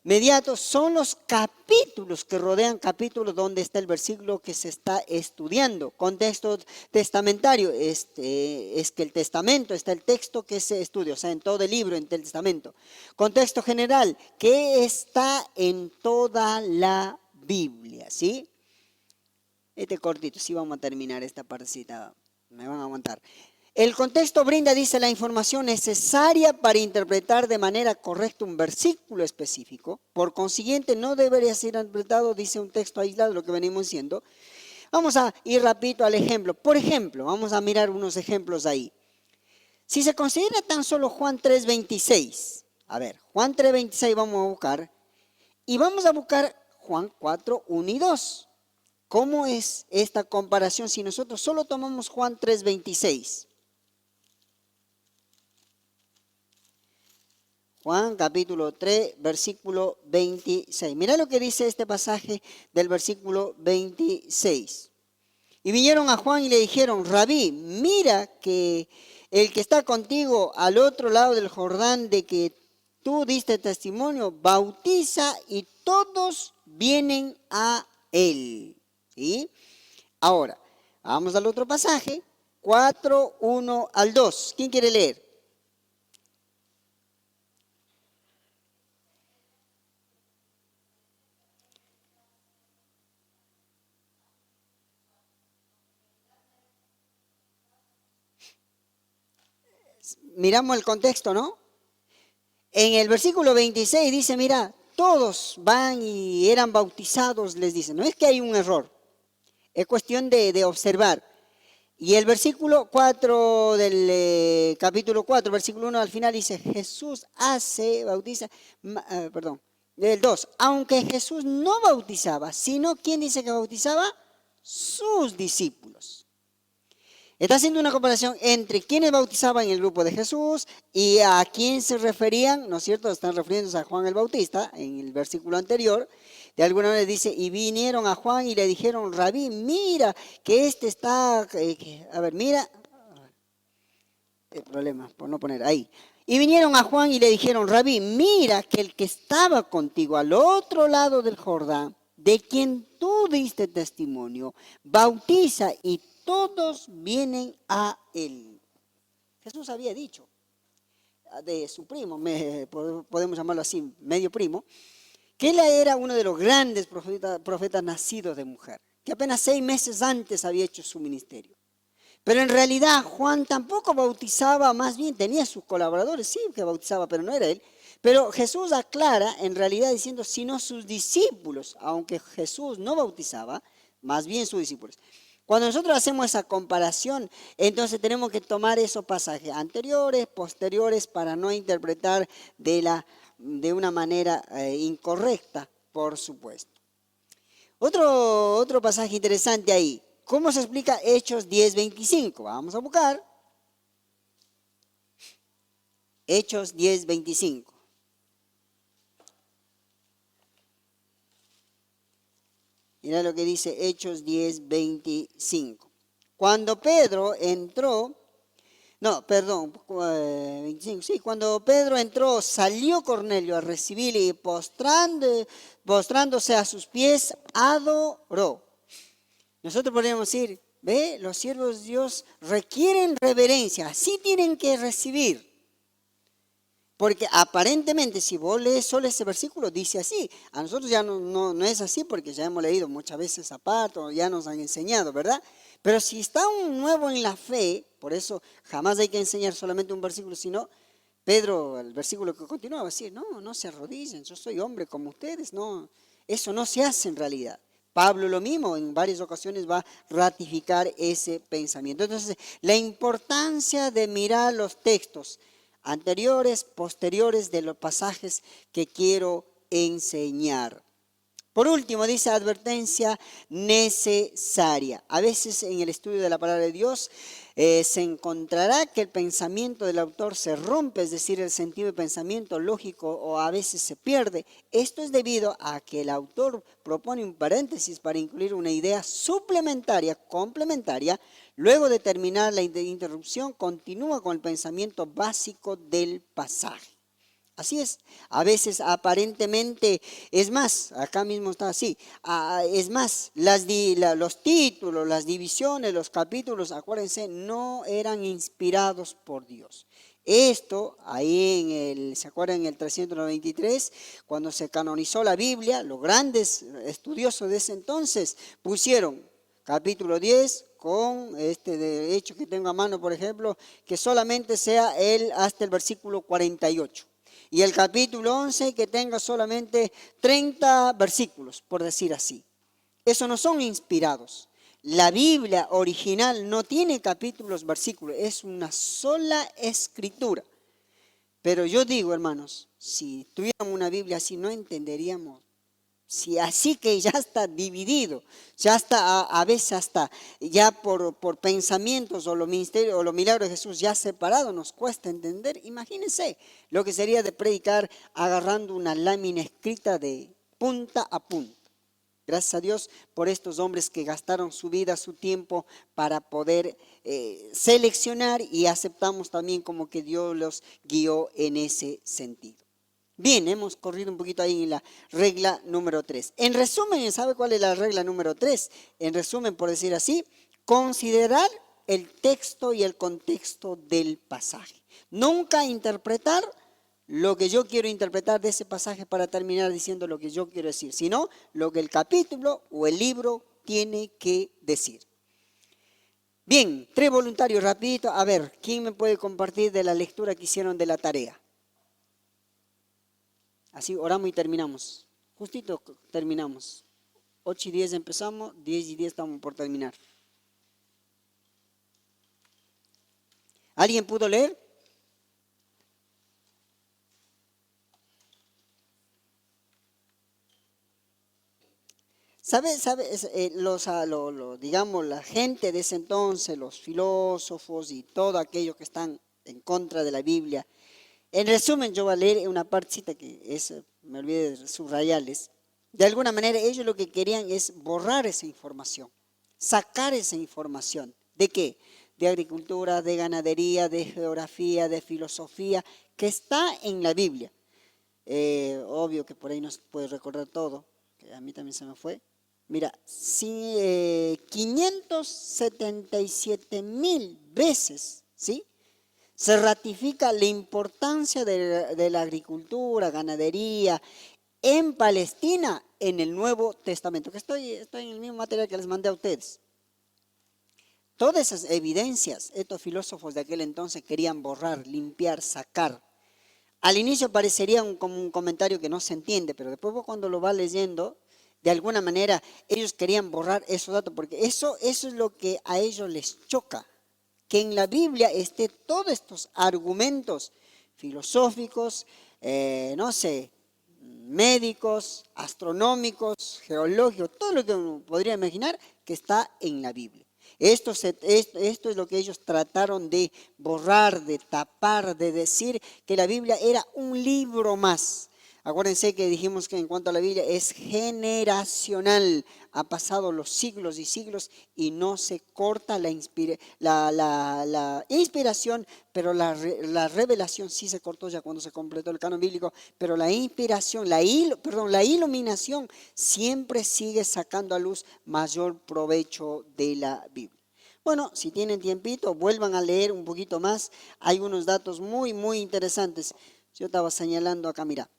mediato son los capítulos que rodean capítulos donde está el versículo que se está estudiando. Contexto testamentario es que el testamento está el texto que se estudia, o sea, en todo el libro, en el testamento. Contexto general, que está en toda la Biblia, ¿sí? Este cortito, sí vamos a terminar esta partecita, me van a aguantar. El contexto brinda, dice, la información necesaria para interpretar de manera correcta un versículo específico. Por consiguiente, no debería ser interpretado, dice un texto aislado, lo que venimos diciendo. Vamos a ir rapidito al ejemplo. Por ejemplo, vamos a mirar unos ejemplos ahí. Si se considera tan solo Juan 3:26, a ver, Juan 3:26 vamos a buscar, y vamos a buscar Juan 4:1 y 2. ¿Cómo es esta comparación si nosotros solo tomamos Juan 3:26? Juan capítulo 3, versículo 26. Mira lo que dice este pasaje del versículo 26. Y vinieron a Juan y le dijeron, Rabí, mira que el que está contigo al otro lado del Jordán, de que tú diste testimonio, bautiza y todos vienen a él. ¿Sí? Ahora, vamos al otro pasaje, 4, 1 al 2. ¿Quién quiere leer? Miramos el contexto, ¿no? En el versículo 26 dice, mira, todos van y eran bautizados, les dice. No es que hay un error, es cuestión de observar. Y el versículo 4 del capítulo 4, versículo 1 al final dice, Jesús bautiza, del 2, aunque Jesús no bautizaba, sino ¿quién dice que bautizaba? Sus discípulos. Está haciendo una comparación entre quienes bautizaban en el grupo de Jesús y a quién se referían, ¿no es cierto? Están refiriéndose a Juan el Bautista en el versículo anterior. De alguna manera dice, y vinieron a Juan y le dijeron, Rabí, mira que este está, mira, el problema, por no poner ahí. Y vinieron a Juan y le dijeron, Rabí, mira que el que estaba contigo al otro lado del Jordán, de quien tú diste testimonio, bautiza y todos vienen a él. Jesús había dicho de su primo, podemos llamarlo así, medio primo, que él era uno de los grandes profetas nacidos de mujer, que apenas 6 meses antes había hecho su ministerio. Pero en realidad Juan tampoco bautizaba, más bien tenía sus colaboradores, sí que bautizaba, pero no era él. Pero Jesús aclara en realidad diciendo, sino sus discípulos, aunque Jesús no bautizaba, más bien sus discípulos. Cuando nosotros hacemos esa comparación, entonces tenemos que tomar esos pasajes anteriores, posteriores, para no interpretar de una manera incorrecta, por supuesto. Otro pasaje interesante ahí. ¿Cómo se explica Hechos 10:25? Vamos a buscar. Hechos 10:25. Mira lo que dice Hechos 10:25. Cuando Pedro entró, no, perdón, 25, sí, cuando Pedro entró, salió Cornelio a recibirle y postrándose a sus pies, adoró. Nosotros podemos decir, ve, los siervos de Dios requieren reverencia, así tienen que recibir. Porque aparentemente, si vos lees solo ese versículo, dice así. A nosotros ya no es así porque ya hemos leído muchas veces zapatos, ya nos han enseñado, ¿verdad? Pero si está un nuevo en la fe, por eso jamás hay que enseñar solamente un versículo, sino Pedro, el versículo que continúa, va a decir, no se arrodillen, yo soy hombre como ustedes, no, eso no se hace en realidad. Pablo lo mismo, en varias ocasiones va a ratificar ese pensamiento. Entonces, la importancia de mirar los textos anteriores, posteriores de los pasajes que quiero enseñar. Por último, dice advertencia necesaria. A veces en el estudio de la palabra de Dios se encontrará que el pensamiento del autor se rompe, es decir, el sentido de pensamiento lógico o a veces se pierde. Esto es debido a que el autor propone un paréntesis para incluir una idea suplementaria, complementaria. Luego de terminar la interrupción, continúa con el pensamiento básico del pasaje. Así es, a veces aparentemente, es más, acá mismo está así, es más, los títulos, las divisiones, los capítulos, acuérdense, no eran inspirados por Dios. Esto, ahí ¿se acuerdan en el 393? Cuando se canonizó la Biblia, los grandes estudiosos de ese entonces pusieron capítulo 10 con de hecho que tengo a mano, por ejemplo, que solamente sea hasta el versículo 48. Y el capítulo 11 que tenga solamente 30 versículos, por decir así. Eso no son inspirados. La Biblia original no tiene capítulos, versículos, es una sola escritura. Pero yo digo, hermanos, si tuviéramos una Biblia así, no entenderíamos. Si así que ya está dividido, ya está a veces hasta ya por pensamientos o los ministerios o los milagros de Jesús ya separados, nos cuesta entender. Imagínense lo que sería de predicar agarrando una lámina escrita de punta a punta. Gracias a Dios por estos hombres que gastaron su vida, su tiempo para poder seleccionar y aceptamos también como que Dios los guió en ese sentido. Bien, hemos corrido un poquito ahí en la regla número 3. En resumen, ¿sabe cuál es la regla número 3? En resumen, por decir así, considerar el texto y el contexto del pasaje. Nunca interpretar lo que yo quiero interpretar de ese pasaje para terminar diciendo lo que yo quiero decir, sino lo que el capítulo o el libro tiene que decir. Bien, 3 voluntarios, rapidito. A ver, ¿quién me puede compartir de la lectura que hicieron de la tarea? Así oramos y terminamos. Justito terminamos. 8:10 empezamos, 10:10 estamos por terminar. ¿Alguien pudo leer? ¿Sabe? Digamos, la gente de ese entonces, los filósofos y todo aquello que están en contra de la Biblia. En resumen, yo voy a leer una partecita que me olvidé de subrayarles. De alguna manera, ellos lo que querían es borrar esa información, sacar esa información. ¿De qué? De agricultura, de ganadería, de geografía, de filosofía, que está en la Biblia. Obvio que por ahí no se puede recordar todo, que a mí también se me fue. Mira, 577,000 veces, ¿sí? Se ratifica la importancia de la agricultura, ganadería en Palestina en el Nuevo Testamento, que estoy en el mismo material que les mandé a ustedes. Todas esas evidencias, estos filósofos de aquel entonces querían borrar, limpiar, sacar. Al inicio parecería como un comentario que no se entiende, pero después vos cuando lo vas leyendo, de alguna manera ellos querían borrar esos datos, porque eso es lo que a ellos les choca, que en la Biblia esté todos estos argumentos filosóficos, no sé, médicos, astronómicos, geológicos, todo lo que uno podría imaginar que está en la Biblia. Esto es lo que ellos trataron de borrar, de tapar, de decir que la Biblia era un libro más. Acuérdense que dijimos que en cuanto a la Biblia es generacional, ha pasado los siglos y siglos y no se corta la inspiración, pero la revelación sí se cortó ya cuando se completó el canon bíblico, pero la inspiración, la iluminación siempre sigue sacando a luz mayor provecho de la Biblia. Bueno, si tienen tiempito, vuelvan a leer un poquito más. Hay unos datos muy, muy interesantes. Yo estaba señalando acá, mira.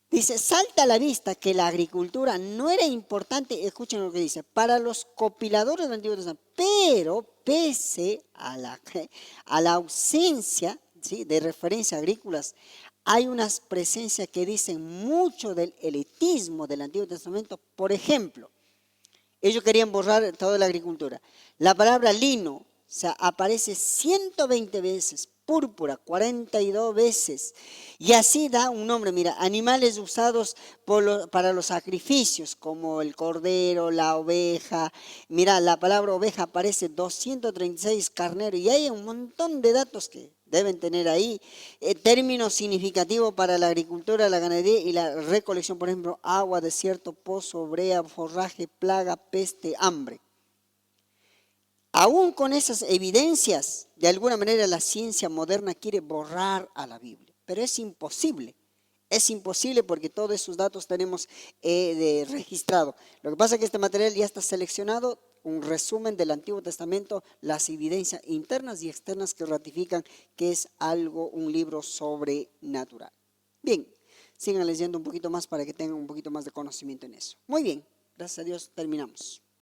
Dice, salta a la vista que la agricultura no era importante, escuchen lo que dice, para los compiladores del Antiguo Testamento, pero pese a la ausencia, ¿sí?, de referencias agrícolas, hay unas presencias que dicen mucho del elitismo del Antiguo Testamento. Por ejemplo, ellos querían borrar toda la agricultura. La palabra lino, o sea, aparece 120 veces, púrpura 42 veces. Y así da un nombre, mira, animales usados para los sacrificios, como el cordero, la oveja. Mira, la palabra oveja aparece 236 carneros y hay un montón de datos que deben tener ahí. Términos significativos para la agricultura, la ganadería y la recolección, por ejemplo, agua, desierto, pozo, brea, forraje, plaga, peste, hambre. Aún con esas evidencias, de alguna manera la ciencia moderna quiere borrar a la Biblia, pero es imposible. Es imposible porque todos esos datos tenemos registrado. Lo que pasa es que este material ya está seleccionado, un resumen del Antiguo Testamento, las evidencias internas y externas que ratifican que es algo, un libro sobrenatural. Bien, sigan leyendo un poquito más para que tengan un poquito más de conocimiento en eso. Muy bien, gracias a Dios terminamos.